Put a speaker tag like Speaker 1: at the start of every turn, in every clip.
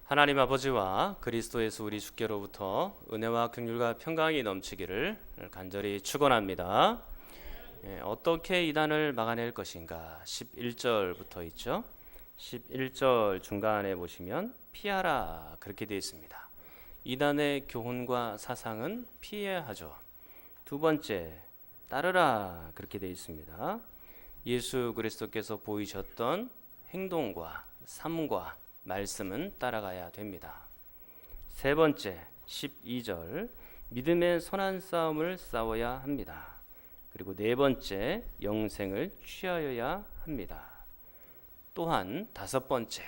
Speaker 1: 하나님 아버지와 그리스도 예수 우리 주께로부터 은혜와 긍휼과 평강이 넘치기를 간절히 축원합니다. 어떻게 이단을 막아낼 것인가? 11절부터 있죠. 11절 중간에 보시면 피하라 그렇게 되어 있습니다. 이단의 교훈과 사상은 피해야 하죠. 두 번째, 따르라 그렇게 되어 있습니다. 예수 그리스도께서 보이셨던 행동과 삶과 말씀은 따라가야 됩니다. 세 번째, 12절, 믿음의 선한 싸움을 싸워야 합니다. 그리고 네 번째, 영생을 취하여야 합니다. 또한 다섯 번째,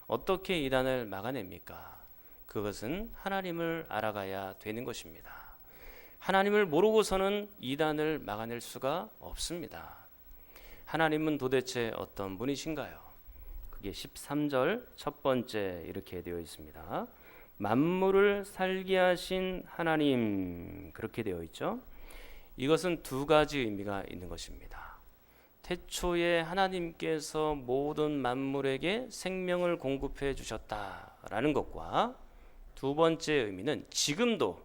Speaker 1: 어떻게 이단을 막아냅니까? 그것은 하나님을 알아가야 되는 것입니다. 하나님을 모르고서는 이단을 막아낼 수가 없습니다. 하나님은 도대체 어떤 분이신가요? 그게 13절 첫 번째 이렇게 되어 있습니다. 만물을 살게 하신 하나님 그렇게 되어 있죠. 이것은 두 가지 의미가 있는 것입니다. 태초에 하나님께서 모든 만물에게 생명을 공급해 주셨다라는 것과 두 번째 의미는 지금도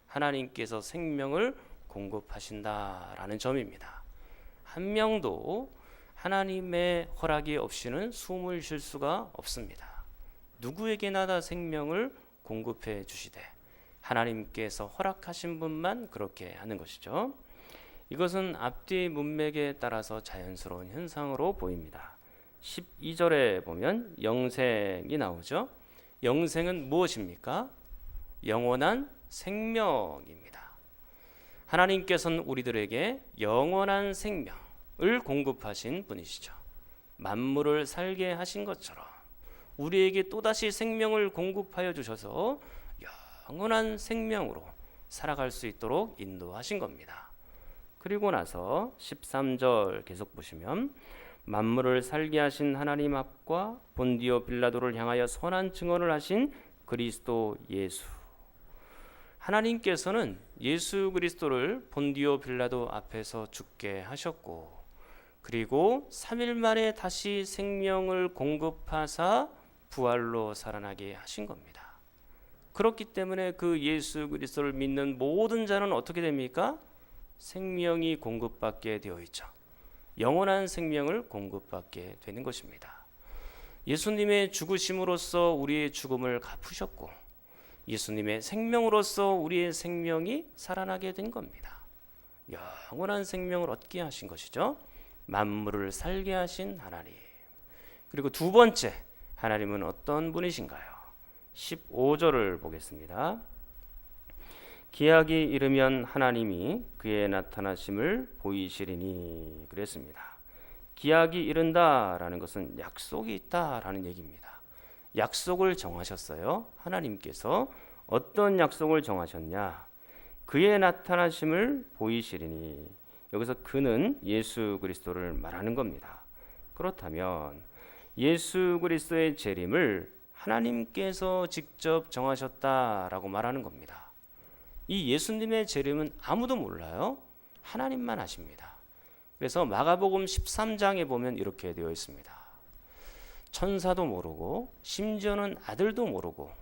Speaker 1: 하나님께서 생명을 공급하신다라는 점입니다. 한 명도 하나님의 허락이 없이는 숨을 쉴 수가 없습니다. 누구에게나 다 생명을 공급해 주시되 하나님께서 허락하신 분만 그렇게 하는 것이죠. 이것은 앞뒤 문맥에 따라서 자연스러운 현상으로 보입니다. 12절에 보면 영생이 나오죠. 영생은 무엇입니까? 영원한 생명입니다. 하나님께서는 우리들에게 영원한 생명을 공급하신 분이시죠. 만물을 살게 하신 것처럼 우리에게 또다시 생명을 공급하여 주셔서 영원한 생명으로 살아갈 수 있도록 인도하신 겁니다. 그리고 나서 13절 계속 보시면 만물을 살게 하신 하나님 앞과 본디오 빌라도를 향하여 선한 증언을 하신 그리스도 예수. 하나님께서는 예수 그리스도를 본디오 빌라도 앞에서 죽게 하셨고 그리고 3일 만에 다시 생명을 공급하사 부활로 살아나게 하신 겁니다. 그렇기 때문에 그 예수 그리스도를 믿는 모든 자는 어떻게 됩니까? 생명이 공급받게 되어 있죠. 영원한 생명을 공급받게 되는 것입니다. 예수님의 죽으심으로써 우리의 죽음을 갚으셨고 예수님의 생명으로써 우리의 생명이 살아나게 된 겁니다. 영원한 생명을 얻게 하신 것이죠. 만물을 살게 하신 하나님. 그리고 두 번째, 하나님은 어떤 분이신가요? 15절을 보겠습니다. 기약이 이르면 하나님이 그의 나타나심을 보이시리니 그랬습니다. 기약이 이른다라는 것은 약속이 있다라는 얘기입니다. 약속을 정하셨어요. 하나님께서 어떤 약속을 정하셨냐? 그의 나타나심을 보이시리니 여기서 그는 예수 그리스도를 말하는 겁니다. 그렇다면 예수 그리스도의 재림을 하나님께서 직접 정하셨다라고 말하는 겁니다. 이 예수님의 재림은 아무도 몰라요. 하나님만 아십니다. 그래서 마가복음 13장에 보면 이렇게 되어 있습니다. 천사도 모르고 심지어는 아들도 모르고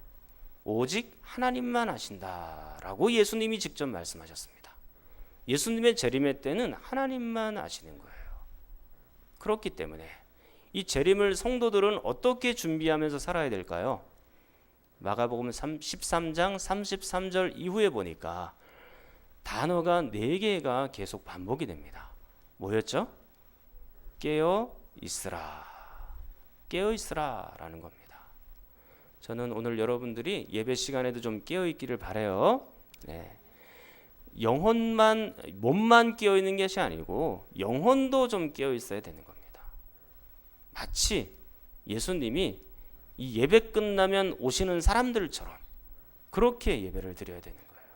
Speaker 1: 오직 하나님만 아신다라고 예수님이 직접 말씀하셨습니다. 예수님의 재림의 때는 하나님만 아시는 거예요. 그렇기 때문에 이 재림을 성도들은 어떻게 준비하면서 살아야 될까요? 마가복음 13장 33절 이후에 보니까 단어가 4개가 계속 반복이 됩니다. 뭐였죠? 깨어 있으라. 깨어 있으라 라는 겁니다. 저는 오늘 여러분들이 예배 시간에도 좀 깨어 있기를 바라요. 네. 영혼만, 몸만 깨어 있는 것이 아니고 영혼도 좀 깨어 있어야 되는 겁니다. 마치 예수님이 이 예배 끝나면 오시는 사람들처럼 그렇게 예배를 드려야 되는 거예요.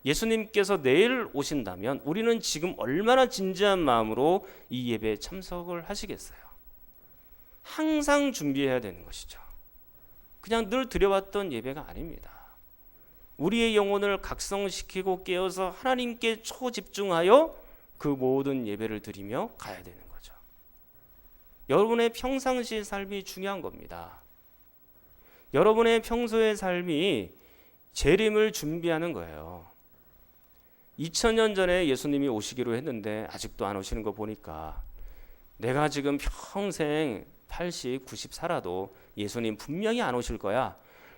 Speaker 1: 예수님께서 내일 오신다면 우리는 지금 얼마나 진지한 마음으로 이 예배에 참석을 하시겠어요? 항상 준비해야 되는 것이죠. 그냥 늘 드려왔던 예배가 아닙니다. 우리의 영혼을 각성시키고 깨어서 하나님께 초집중하여 그 모든 예배를 드리며 가야 되는 거죠. 여러분의 평상시 삶이 중요한 겁니다. 여러분의 평소의 삶이 재림을 준비하는 거예요. 2000년 전에 예수님이 오시기로 했는데 아직도 안 오시는 거 보니까 내가 지금 평생 80, 90 살아도 예수님 분명히 안 오실 거야.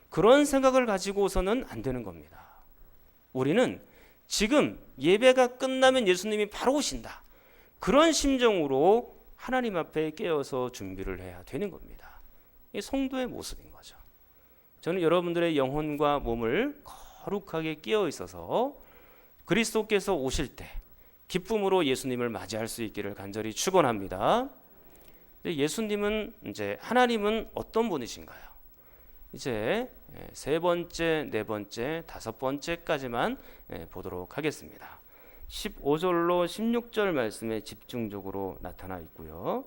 Speaker 1: 그런 생각을 가지고서는 안 되는 겁니다. 우리는 지금 예배가 끝나면 예수님이 바로 오신다. 그런 심정으로 하나님 앞에 깨어서 준비를 해야 되는 겁니다. 이 성도의 모습인 거죠. 저는 여러분들의 영혼과 몸을 거룩하게 깨어 있어서 그리스도께서 오실 때 기쁨으로 예수님을 맞이할 수 있기를 간절히 축원합니다. 예수님은 이제 하나님은 어떤 분이신가요? 이제 세 번째, 네 번째, 다섯 번째까지만 보도록 하겠습니다. 15절로 16절 말씀에 집중적으로 나타나 있고요.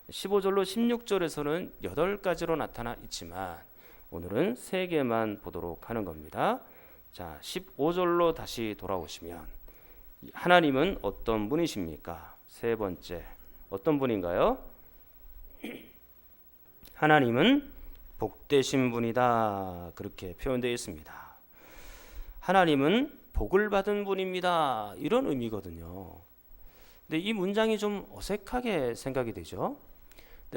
Speaker 1: 15절로 16절에서는 8가지로 나타나 있지만 오늘은 3개만 보도록 하는 겁니다. 자, 15절로 다시 돌아오시면 하나님은 어떤 분이십니까? 세 번째, 어떤 분인가요? 하나님은 복되신 분이다. 그렇게 표현되어 있습니다. 하나님은 복을 받은 분입니다. 이런 의미거든요. 근데 이 문장이 좀 어색하게 생각이 되죠.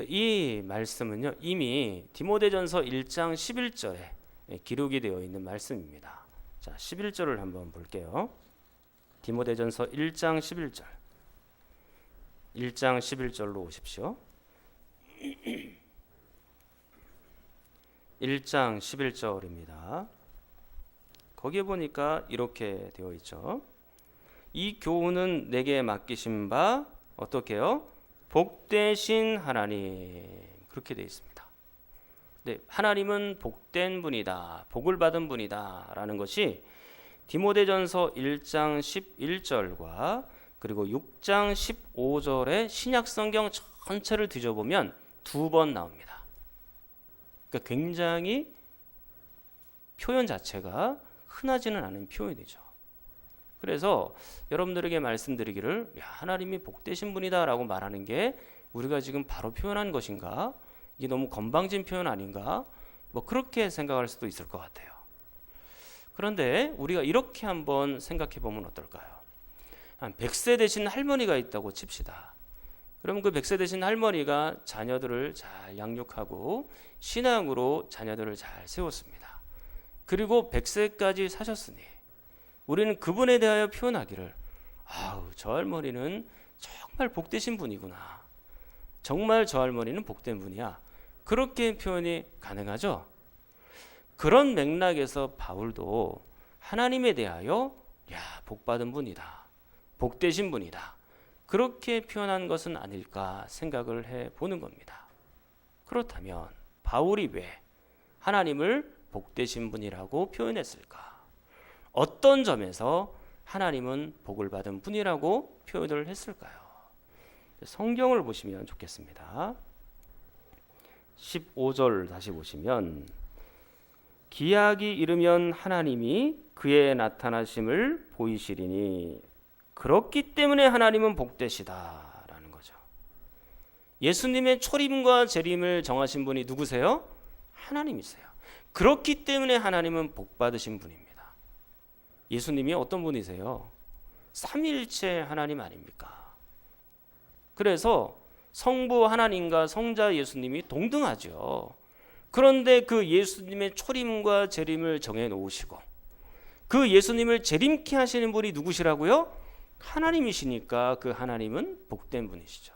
Speaker 1: 이 말씀은요, 이미 디모데전서 1장 11절에 기록이 되어 있는 말씀입니다. 자, 11절을 한번 볼게요. 디모데전서 1장 11절. 1장 11절로 오십시오. 1장 11절입니다. 거기에 보니까 이렇게 되어 있죠. 이 교훈은 내게 맡기신 바 어떻게요? 복되신 하나님. 그렇게 되어 있습니다. 네, 하나님은 복된 분이다. 복을 받은 분이다. 라는 것이 디모데전서 1장 11절과 그리고 6장 15절의 신약성경 전체를 뒤져보면 2번 나옵니다. 그러니까 굉장히 표현 자체가 흔하지는 않은 표현이죠. 그래서 여러분들에게 말씀드리기를 하나님이 복되신 분이다 라고 말하는 게 우리가 지금 바로 표현한 것인가? 이게 너무 건방진 표현 아닌가? 뭐 그렇게 생각할 수도 있을 것 같아요. 그런데 우리가 이렇게 한번 생각해 보면 어떨까요? 한 100세 되신 할머니가 있다고 칩시다. 그럼 그 100세 되신 할머니가 자녀들을 잘 양육하고 신앙으로 자녀들을 잘 세웠습니다. 그리고 100세까지 사셨으니 우리는 그분에 대하여 표현하기를 아우, 저 할머니는 정말 복되신 분이구나. 정말 저 할머니는 복된 분이야. 그렇게 표현이 가능하죠. 그런 맥락에서 바울도 하나님에 대하여 복받은 분이다. 복되신 분이다. 그렇게 표현한 것은 아닐까 생각을 해보는 겁니다. 그렇다면 바울이 왜 하나님을 복되신 분이라고 표현했을까? 어떤 점에서 하나님은 복을 받은 분이라고 표현을 했을까요? 성경을 보시면 좋겠습니다. 15절 다시 보시면 기약이 이르면 하나님이 그의 나타나심을 보이시리니 그렇기 때문에 하나님은 복되시다라는 거죠. 예수님의 초림과 재림을 정하신 분이 누구세요? 하나님이세요. 그렇기 때문에 하나님은 복받으신 분입니다. 예수님이 어떤 분이세요? 삼위일체 하나님 아닙니까? 그래서 성부 하나님과 성자 예수님이 동등하죠. 그런데 그 예수님의 초림과 재림을 정해 놓으시고 그 예수님을 재림케 하시는 분이 누구시라고요? 하나님이시니까 그 하나님은 복된 분이시죠.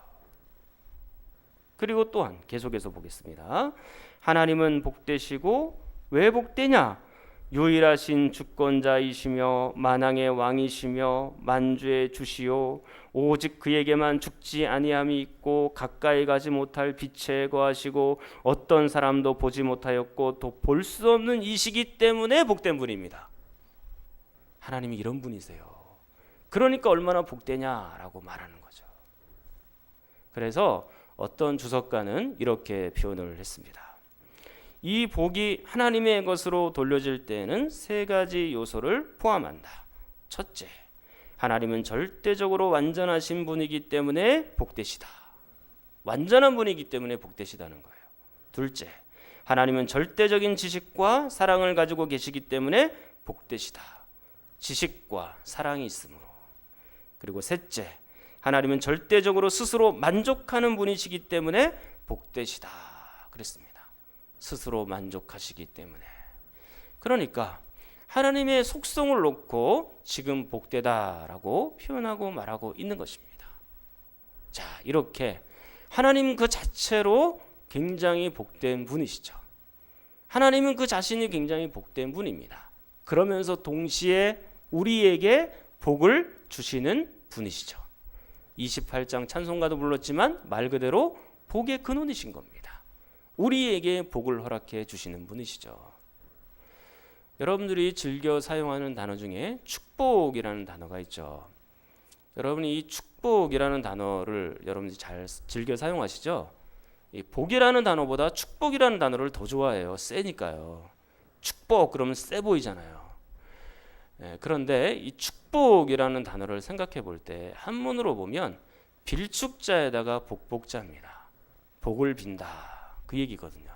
Speaker 1: 그리고 또한 계속해서 보겠습니다. 하나님은 복되시고 왜 복되냐? 유일하신 주권자이시며 만왕의 왕이시며 만주의 주시오 오직 그에게만 죽지 아니함이 있고 가까이 가지 못할 빛에 거하시고 어떤 사람도 보지 못하였고 또 볼 수 없는 이시기 때문에 복된 분입니다. 하나님이 이런 분이세요. 그러니까 얼마나 복되냐라고 말하는 거죠. 그래서 어떤 주석가는 이렇게 표현을 했습니다. 이 복이 하나님의 것으로 돌려질 때에는 3가지 요소를 포함한다. 첫째, 하나님은 절대적으로 완전하신 분이기 때문에 복되시다. 완전한 분이기 때문에 복되시다는 거예요. 둘째, 하나님은 절대적인 지식과 사랑을 가지고 계시기 때문에 복되시다. 지식과 사랑이 있으므로. 그리고 셋째, 하나님은 절대적으로 스스로 만족하는 분이시기 때문에 복되시다. 그랬습니다. 스스로 만족하시기 때문에. 그러니까 하나님의 속성을 놓고 지금 복되다라고 표현하고 말하고 있는 것입니다. 자, 이렇게 하나님 그 자체로 굉장히 복된 분이시죠. 하나님은 그 자신이 굉장히 복된 분입니다. 그러면서 동시에 우리에게 복을 주시는 분이시죠. 28장 찬송가도 불렀지만 말 그대로 복의 근원이신 겁니다. 우리에게 복을 허락해 주시는 분이시죠. 여러분들이 즐겨 사용하는 단어 중에 축복이라는 단어가 있죠. 여러분이 이 축복이라는 단어를 여러분들이 잘 즐겨 사용하시죠? 이 복이라는 단어보다 축복이라는 단어를 더 좋아해요. 세니까요. 축복 그러면 세 보이잖아요. 그런데 이 축복이라는 단어를 생각해 볼 때 한문으로 보면 빌축자에다가 복복자입니다. 복을 빈다. 그 얘기거든요.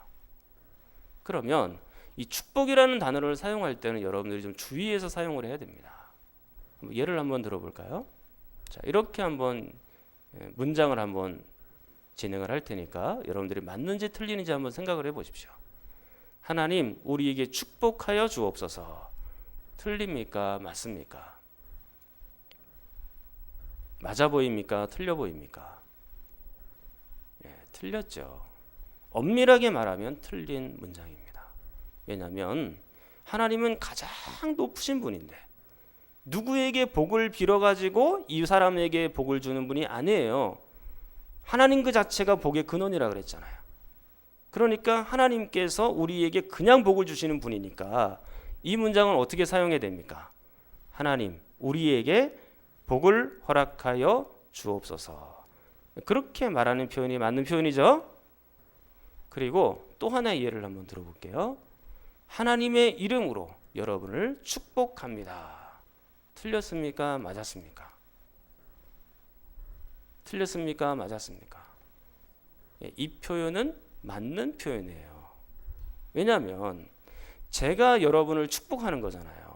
Speaker 1: 그러면 이 축복이라는 단어를 사용할 때는 여러분들이 좀 주의해서 사용을 해야 됩니다. 예를 한번 들어볼까요? 자, 이렇게 한번 문장을 한번 진행을 할 테니까 여러분들이 맞는지 틀리는지 한번 생각을 해보십시오. 하나님 우리에게 축복하여 주옵소서. 틀립니까? 맞습니까? 맞아 보입니까? 틀려 보입니까? 틀렸죠. 엄밀하게 말하면 틀린 문장입니다. 왜냐하면 하나님은 가장 높으신 분인데 누구에게 복을 빌어가지고 이 사람에게 복을 주는 분이 아니에요. 하나님 그 자체가 복의 근원이라 그랬잖아요. 그러니까 하나님께서 우리에게 그냥 복을 주시는 분이니까 이 문장은 어떻게 사용해야 됩니까? 하나님 우리에게 복을 허락하여 주옵소서. 그렇게 말하는 표현이 맞는 표현이죠. 그리고 또 하나의 예를 한번 들어볼게요. 하나님의 이름으로 여러분을 축복합니다. 틀렸습니까? 맞았습니까? 틀렸습니까? 맞았습니까? 이 표현은 맞는 표현이에요. 왜냐하면 제가 여러분을 축복하는 거잖아요.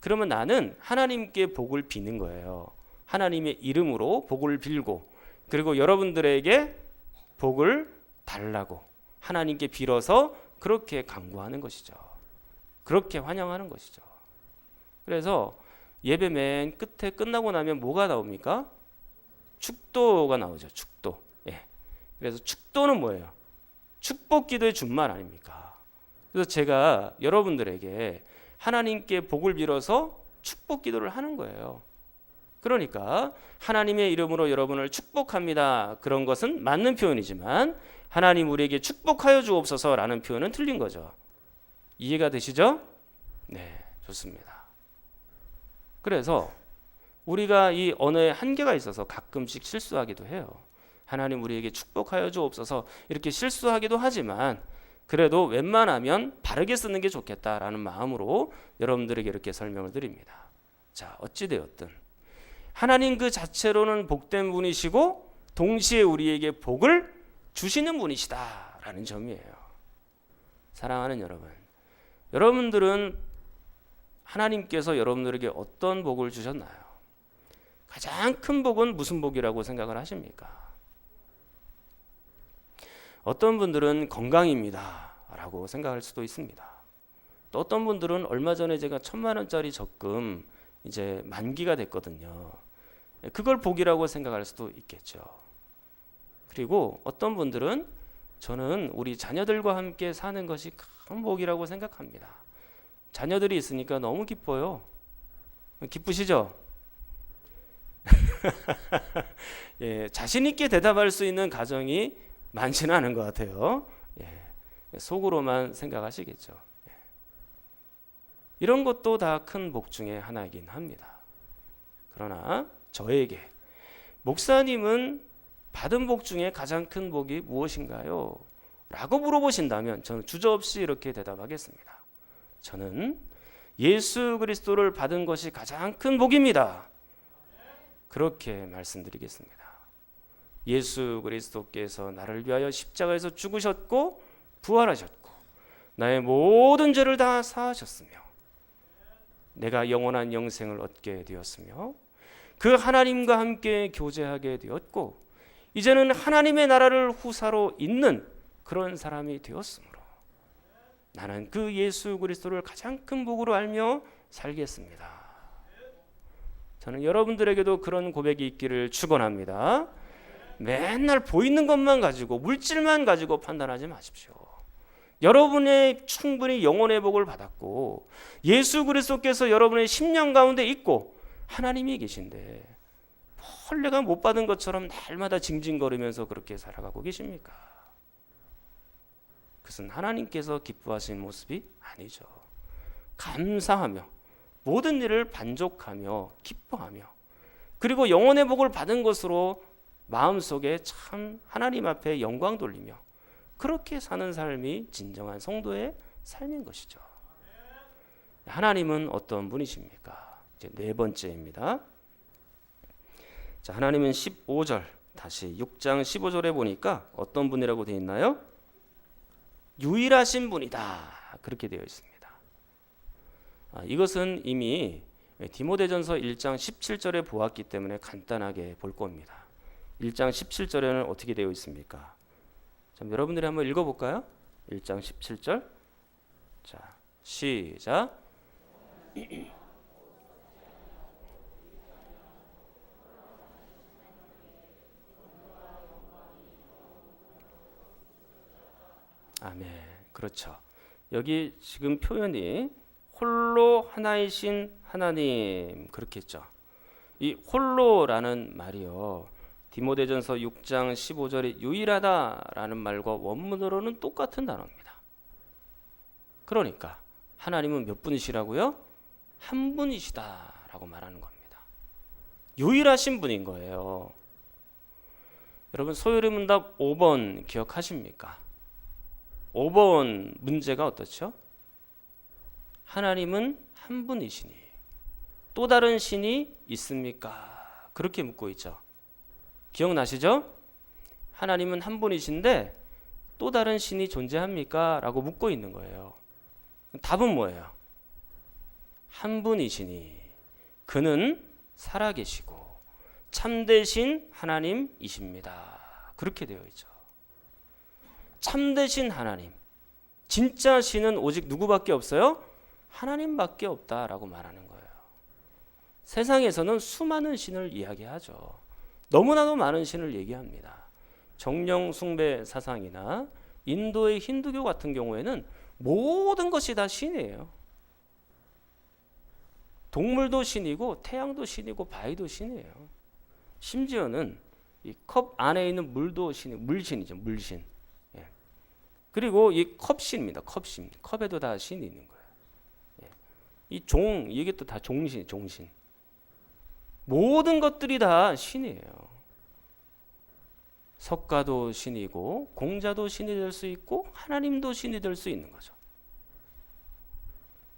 Speaker 1: 그러면 나는 하나님께 복을 비는 거예요. 하나님의 이름으로 복을 빌고 그리고 여러분들에게 복을 달라고 하나님께 빌어서 그렇게 간구하는 것이죠. 그렇게 환영하는 것이죠. 그래서 예배 맨 끝에 끝나고 나면 뭐가 나옵니까? 축도가 나오죠. 축도. 예. 그래서 축도는 뭐예요? 축복 기도의 준말 아닙니까? 그래서 제가 여러분들에게 하나님께 복을 빌어서 축복 기도를 하는 거예요. 그러니까 하나님의 이름으로 여러분을 축복합니다. 그런 것은 맞는 표현이지만 하나님 우리에게 축복하여 주옵소서라는 표현은 틀린 거죠. 이해가 되시죠? 네, 좋습니다. 그래서 우리가 이 언어에 한계가 있어서 가끔씩 실수하기도 해요. 하나님 우리에게 축복하여 주옵소서 이렇게 실수하기도 하지만 그래도 웬만하면 바르게 쓰는 게 좋겠다라는 마음으로 여러분들에게 이렇게 설명을 드립니다. 자, 어찌되었든 하나님 그 자체로는 복된 분이시고 동시에 우리에게 복을 주시는 분이시다라는 점이에요. 사랑하는 여러분, 여러분들은 하나님께서 여러분들에게 어떤 복을 주셨나요? 가장 큰 복은 무슨 복이라고 생각을 하십니까? 어떤 분들은 건강입니다 라고 생각할 수도 있습니다. 또 어떤 분들은 얼마 전에 제가 1,000만 원짜리 적금 이제 만기가 됐거든요. 그걸 복이라고 생각할 수도 있겠죠. 그리고 어떤 분들은 저는 우리 자녀들과 함께 사는 것이 큰 복이라고 생각합니다. 자녀들이 있으니까 너무 기뻐요. 기쁘시죠? 예, 자신 있게 대답할 수 있는 가정이 많지는 않은 것 같아요. 예, 속으로만 생각하시겠죠. 예. 이런 것도 다 큰 복 중에 하나이긴 합니다. 그러나 저에게 목사님은 받은 복 중에 가장 큰 복이 무엇인가요? 라고 물어보신다면 저는 주저없이 이렇게 대답하겠습니다. 저는 예수 그리스도를 받은 것이 가장 큰 복입니다. 그렇게 말씀드리겠습니다. 예수 그리스도께서 나를 위하여 십자가에서 죽으셨고 부활하셨고 나의 모든 죄를 다 사하셨으며 내가 영원한 영생을 얻게 되었으며 그 하나님과 함께 교제하게 되었고 이제는 하나님의 나라를 후사로 잇는 그런 사람이 되었으므로 나는 그 예수 그리스도를 가장 큰 복으로 알며 살겠습니다. 저는 여러분들에게도 그런 고백이 있기를 축원합니다. 맨날 보이는 것만 가지고 물질만 가지고 판단하지 마십시오. 여러분의 충분히 영혼의 복을 받았고 예수 그리스도께서 여러분의 심령 가운데 있고 하나님이 계신데 뭘 내가 못 받은 것처럼 날마다 징징거리면서 그렇게 살아가고 계십니까? 그것은 하나님께서 기뻐하시는 모습이 아니죠. 감사하며 모든 일을 만족하며 기뻐하며 그리고 영혼의 복을 받은 것으로 마음속에 참 하나님 앞에 영광 돌리며 그렇게 사는 삶이 진정한 성도의 삶인 것이죠. 하나님은 어떤 분이십니까? 이제 네 번째입니다. 자, 하나님은 15절 다시 6장 15절에 보니까 어떤 분이라고 되어 있나요? 유일하신 분이다 그렇게 되어 있습니다. 이것은 이미 디모데전서 1장 17절에 보았기 때문에 간단하게 볼 겁니다. 1장 17절에는 어떻게 되어 있습니까? 자, 여러분들이 한번 읽어볼까요? 1장 17절. 자, 시작. 아멘. 그렇죠. 여기 지금 표현이 홀로 하나이신 하나님 그렇게 했죠. 이 홀로라는 말이요. 디모데전서 6장 15절에 유일하다라는 말과 원문으로는 똑같은 단어입니다. 그러니까 하나님은 몇 분이시라고요? 한 분이시다라고 말하는 겁니다. 유일하신 분인 거예요. 여러분 소요리 문답 5번 기억하십니까? 5번 문제가 어떻죠? 하나님은 한 분이시니 또 다른 신이 있습니까? 그렇게 묻고 있죠. 기억나시죠? 하나님은 한 분이신데 또 다른 신이 존재합니까? 라고 묻고 있는 거예요. 답은 뭐예요? 한 분이시니 그는 살아계시고 참되신 하나님이십니다. 그렇게 되어 있죠. 참되신 하나님, 진짜 신은 오직 누구밖에 없어요? 하나님밖에 없다라고 말하는 거예요. 세상에서는 수많은 신을 이야기하죠. 너무나도 많은 신을 얘기합니다. 정령 숭배 사상이나 인도의 힌두교 같은 경우에는 모든 것이 다 신이에요. 동물도 신이고 태양도 신이고 바위도 신이에요. 심지어는 이 컵 안에 있는 물도 신이 물신이죠. 물신. 예. 그리고 이 컵신입니다. 컵신. 컵에도 다 신이 있는 거예요. 예. 이 종, 이게 또 다 종신, 종신. 모든 것들이 다 신이에요. 석가도 신이고 공자도 신이 될 수 있고 하나님도 신이 될 수 있는 거죠.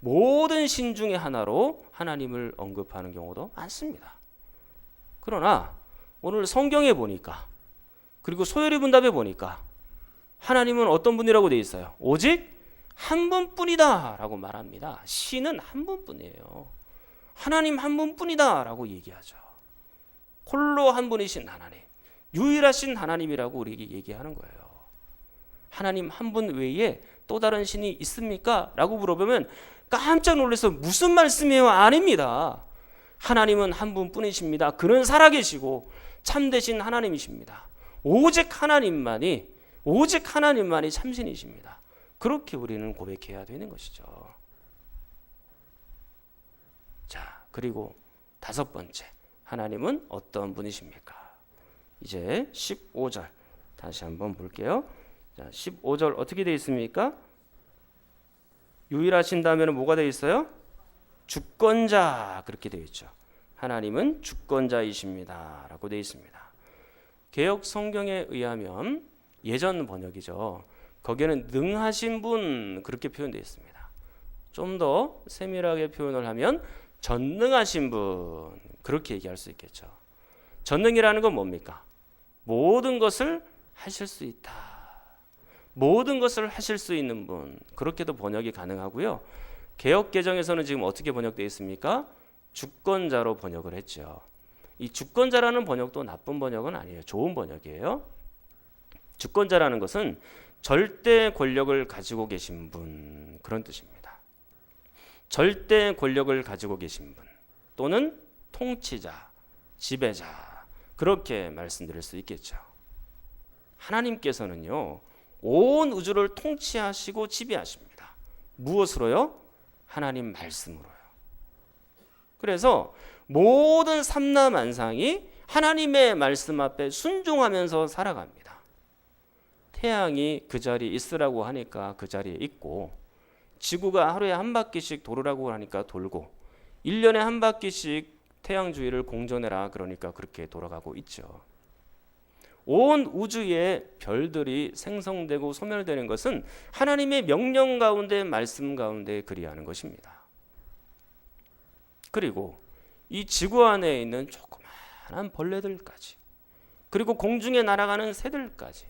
Speaker 1: 모든 신 중에 하나로 하나님을 언급하는 경우도 많습니다. 그러나 오늘 성경에 보니까 그리고 소요리 문답에 보니까 하나님은 어떤 분이라고 되어 있어요? 오직 한 분뿐이다 라고 말합니다. 신은 한 분뿐이에요. 하나님 한 분뿐이다 라고 얘기하죠. 홀로 한 분이신 하나님, 유일하신 하나님이라고 우리에게 얘기하는 거예요. 하나님 한 분 외에 또 다른 신이 있습니까? 라고 물어보면 깜짝 놀라서 무슨 말씀이에요? 아닙니다. 하나님은 한 분뿐이십니다. 그는 살아계시고 참되신 하나님이십니다. 오직 하나님만이 참신이십니다. 그렇게 우리는 고백해야 되는 것이죠. 자, 그리고 다섯 번째, 하나님은 어떤 분이십니까? 이제 15절 다시 한번 볼게요. 자, 15절 어떻게 되어 있습니까? 유일하신다면 뭐가 되어 있어요? 주권자 그렇게 되어 있죠. 하나님은 주권자이십니다 라고 되어 있습니다. 개역 성경에 의하면 예전 번역이죠. 거기에는 능하신 분 그렇게 표현되어 있습니다. 좀 더 세밀하게 표현을 하면 전능하신 분 그렇게 얘기할 수 있겠죠. 전능이라는 건 뭡니까? 모든 것을 하실 수 있다. 모든 것을 하실 수 있는 분, 그렇게도 번역이 가능하고요. 개역 개정에서는 지금 어떻게 번역되어 있습니까? 주권자로 번역을 했죠. 이 주권자라는 번역도 나쁜 번역은 아니에요. 좋은 번역이에요. 주권자라는 것은 절대 권력을 가지고 계신 분, 그런 뜻입니다. 절대 권력을 가지고 계신 분 또는 통치자, 지배자, 그렇게 말씀드릴 수 있겠죠. 하나님께서는요, 온 우주를 통치하시고 지배하십니다. 무엇으로요? 하나님 말씀으로요. 그래서 모든 삼라만상이 하나님의 말씀 앞에 순종하면서 살아갑니다. 태양이 그 자리에 있으라고 하니까 그 자리에 있고, 지구가 하루에 한 바퀴씩 돌으라고 하니까 돌고, 1년에 한 바퀴씩 태양 주위를 공전해라 그러니까 그렇게 돌아가고 있죠. 온 우주의 별들이 생성되고 소멸되는 것은 하나님의 명령 가운데, 말씀 가운데 그리하는 것입니다. 그리고 이 지구 안에 있는 조그마한 벌레들까지, 그리고 공중에 날아가는 새들까지,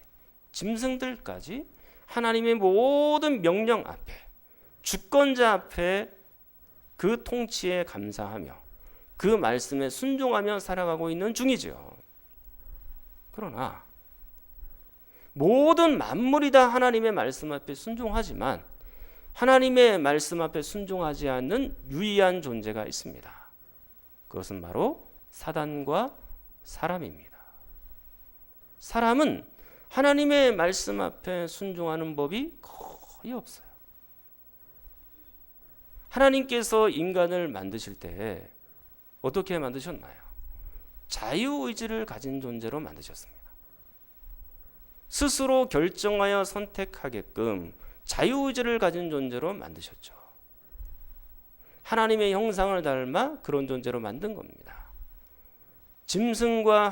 Speaker 1: 짐승들까지 하나님의 모든 명령 앞에, 주권자 앞에 그 통치에 감사하며 그 말씀에 순종하며 살아가고 있는 중이죠. 그러나 모든 만물이 다 하나님의 말씀 앞에 순종하지만 하나님의 말씀 앞에 순종하지 않는 유의한 존재가 있습니다. 그것은 바로 사단과 사람입니다. 사람은 하나님의 말씀 앞에 순종하는 법이 거의 없어요. 하나님께서 인간을 만드실 때 어떻게 만드셨나요? 자유의지를 가진 존재로 만드셨습니다. 스스로 결정하여 선택하게끔 자유의지를 가진 존재로 만드셨죠. 하나님의 형상을 닮아 그런 존재로 만든 겁니다. 짐승과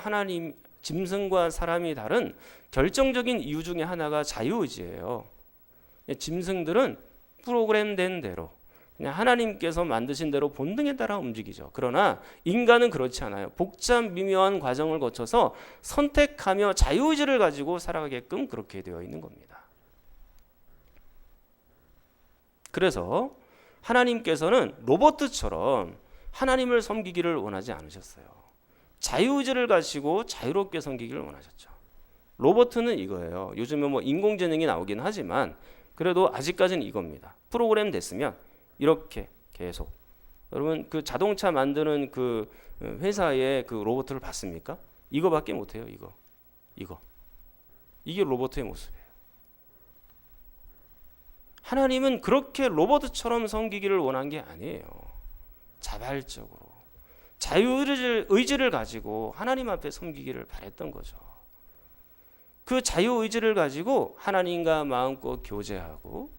Speaker 1: 사람이 다른 결정적인 이유 중에 하나가 자유의지예요. 짐승들은 프로그램된 대로, 그냥 하나님께서 만드신 대로 본능에 따라 움직이죠. 그러나 인간은 그렇지 않아요. 복잡 미묘한 과정을 거쳐서 선택하며 자유의지를 가지고 살아가게끔 그렇게 되어 있는 겁니다. 그래서 하나님께서는 로봇처럼 하나님을 섬기기를 원하지 않으셨어요. 자유의지를 가지고 자유롭게 섬기기를 원하셨죠. 로봇은 이거예요. 요즘에 인공지능이 나오긴 하지만 그래도 아직까지는 이겁니다. 프로그램 됐으면 이렇게 계속. 여러분 그 자동차 만드는 그 회사의 그 로봇을 봤습니까? 이거밖에 못해요. 이거. 이게 로봇의 모습이에요. 하나님은 그렇게 로봇처럼 섬기기를 원한 게 아니에요. 자발적으로 자유의지를 가지고 하나님 앞에 섬기기를 바랬던 거죠. 그 자유의지를 가지고 하나님과 마음껏 교제하고,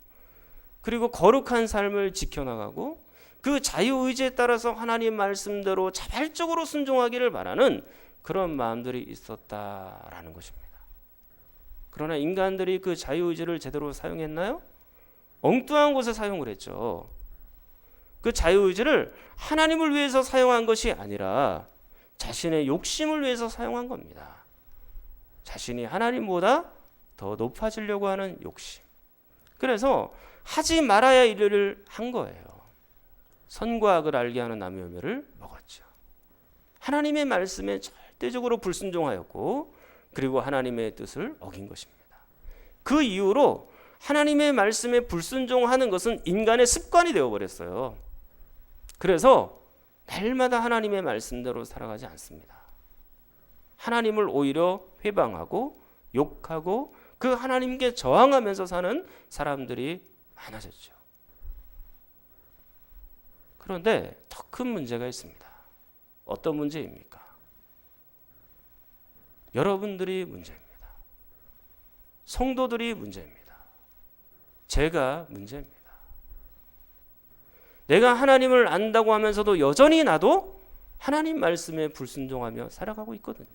Speaker 1: 그리고 거룩한 삶을 지켜나가고, 그 자유의지에 따라서 하나님 말씀대로 자발적으로 순종하기를 바라는 그런 마음들이 있었다라는 것입니다. 그러나 인간들이 그 자유의지를 제대로 사용했나요? 엉뚱한 곳에 사용을 했죠. 그 자유의지를 하나님을 위해서 사용한 것이 아니라 자신의 욕심을 위해서 사용한 겁니다. 자신이 하나님보다 더 높아지려고 하는 욕심. 그래서 하지 말아야 할 일을 한 거예요. 선과 악을 알게 하는 나무의 열매를 먹었죠. 하나님의 말씀에 절대적으로 불순종하였고, 그리고 하나님의 뜻을 어긴 것입니다. 그 이후로 하나님의 말씀에 불순종하는 것은 인간의 습관이 되어버렸어요. 그래서 날마다 하나님의 말씀대로 살아가지 않습니다. 하나님을 오히려 회방하고 욕하고 그 하나님께 저항하면서 사는 사람들이 많아졌죠. 그런데 더 큰 문제가 있습니다. 어떤 문제입니까? 여러분들이 문제입니다. 성도들이 문제입니다. 제가 문제입니다. 내가 하나님을 안다고 하면서도 여전히 나도 하나님 말씀에 불순종하며 살아가고 있거든요.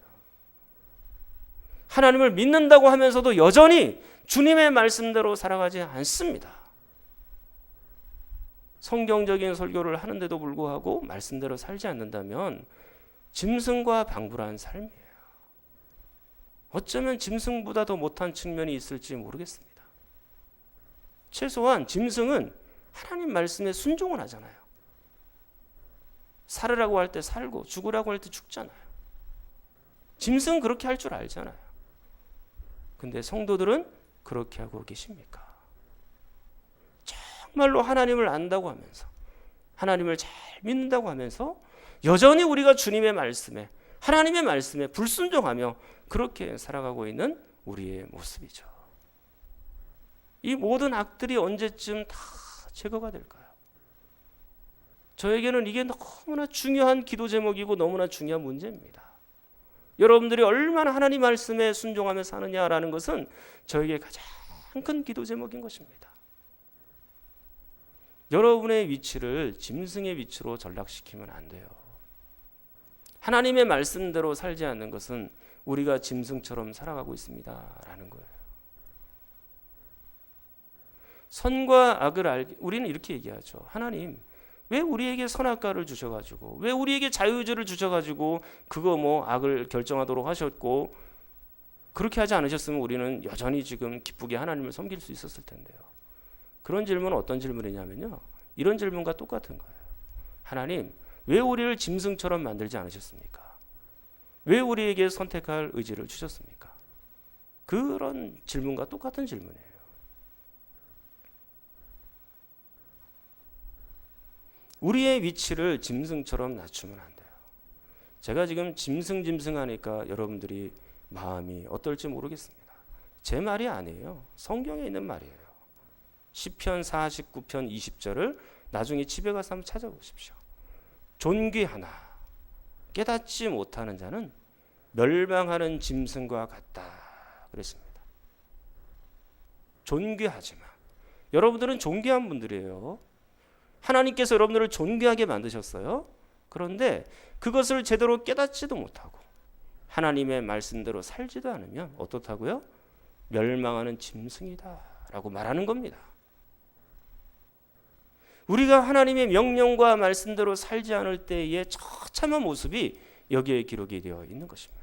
Speaker 1: 하나님을 믿는다고 하면서도 여전히 주님의 말씀대로 살아가지 않습니다. 성경적인 설교를 하는데도 불구하고 말씀대로 살지 않는다면 짐승과 방불한 삶이에요. 어쩌면 짐승보다 더 못한 측면이 있을지 모르겠습니다. 최소한 짐승은 하나님 말씀에 순종을 하잖아요. 살으라고 할 때 살고 죽으라고 할 때 죽잖아요. 짐승은 그렇게 할 줄 알잖아요. 근데 성도들은 그렇게 하고 계십니까? 정말로 하나님을 안다고 하면서, 하나님을 잘 믿는다고 하면서 여전히 우리가 주님의 말씀에, 하나님의 말씀에 불순종하며 그렇게 살아가고 있는 우리의 모습이죠. 이 모든 악들이 언제쯤 다 제거가 될까요? 저에게는 이게 너무나 중요한 기도 제목이고 너무나 중요한 문제입니다. 여러분들이 얼마나 하나님 말씀에 순종하며 사느냐라는 것은 저에게 가장 큰 기도 제목인 것입니다. 여러분의 위치를 짐승의 위치로 전락시키면 안 돼요. 하나님의 말씀대로 살지 않는 것은 우리가 짐승처럼 살아가고 있습니다라는 거예요. 선과 악을 우리는 이렇게 얘기하죠. 하나님, 왜 우리에게 선악과를 주셔가지고, 왜 우리에게 자유의지를 주셔가지고 그거 뭐 악을 결정하도록 하셨고, 그렇게 하지 않으셨으면 우리는 여전히 지금 기쁘게 하나님을 섬길 수 있었을 텐데요. 그런 질문은 어떤 질문이냐면요, 이런 질문과 똑같은 거예요. 하나님, 왜 우리를 짐승처럼 만들지 않으셨습니까? 왜 우리에게 선택할 의지를 주셨습니까? 그런 질문과 똑같은 질문이에요. 우리의 위치를 짐승처럼 낮추면 안 돼요. 제가 지금 짐승 하니까 여러분들이 마음이 어떨지 모르겠습니다. 제 말이 아니에요. 성경에 있는 말이에요. 시편 49편 20절을 나중에 집에 가서 한번 찾아보십시오. 존귀하나 깨닫지 못하는 자는 멸망하는 짐승과 같다 그랬습니다. 존귀하지만 여러분들은 존귀한 분들이에요. 하나님께서 여러분들을 존귀하게 만드셨어요. 그런데 그것을 제대로 깨닫지도 못하고 하나님의 말씀대로 살지도 않으면 어떻다고요? 멸망하는 짐승이다 라고 말하는 겁니다. 우리가 하나님의 명령과 말씀대로 살지 않을 때의 처참한 모습이 여기에 기록이 되어 있는 것입니다.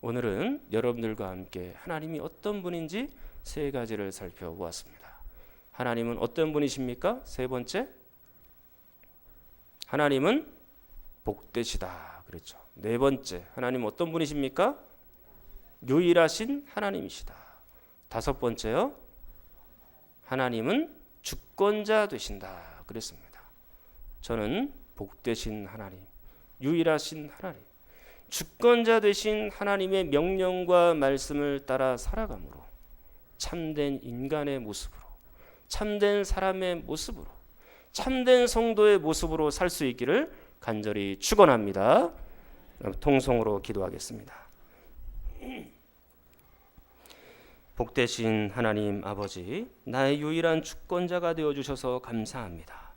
Speaker 1: 오늘은 여러분들과 함께 하나님이 어떤 분인지 세 가지를 살펴보았습니다. 하나님은 어떤 분이십니까? 세 번째, 하나님은 복되시다 그랬죠. 네 번째, 하나님은 어떤 분이십니까? 유일하신 하나님이시다. 다섯 번째요, 하나님은 주권자 되신다 그랬습니다. 저는 복되신 하나님, 유일하신 하나님, 주권자 되신 하나님의 명령과 말씀을 따라 살아감으로 참된 인간의 모습으로, 참된 사람의 모습으로, 참된 성도의 모습으로 살 수 있기를 간절히 축원합니다. 통성으로 기도하겠습니다. 복되신 하나님 아버지, 나의 유일한 주권자가 되어주셔서 감사합니다.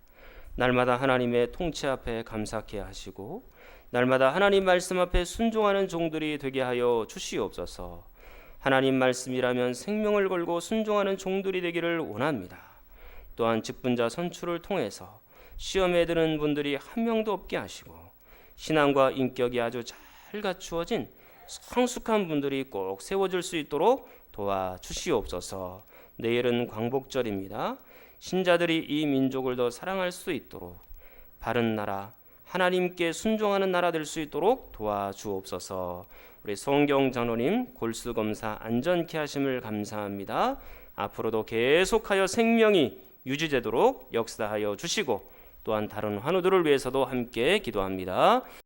Speaker 1: 날마다 하나님의 통치 앞에 감사케 하시고 날마다 하나님 말씀 앞에 순종하는 종들이 되게 하여 주시옵소서. 하나님 말씀이라면 생명을 걸고 순종하는 종들이 되기를 원합니다. 또한 직분자 선출을 통해서 시험에 드는 분들이 한 명도 없게 하시고 신앙과 인격이 아주 잘 갖추어진 성숙한 분들이 꼭 세워질 수 있도록 도와주시옵소서. 내일은 광복절입니다. 신자들이 이 민족을 더 사랑할 수 있도록 바른 나라, 하나님께 순종하는 나라 될 수 있도록 도와주옵소서. 우리 성경 장로님 골수검사 안전케 하심을 감사합니다. 앞으로도 계속하여 생명이 유지되도록 역사하여 주시고 또한 다른 환우들을 위해서도 함께 기도합니다.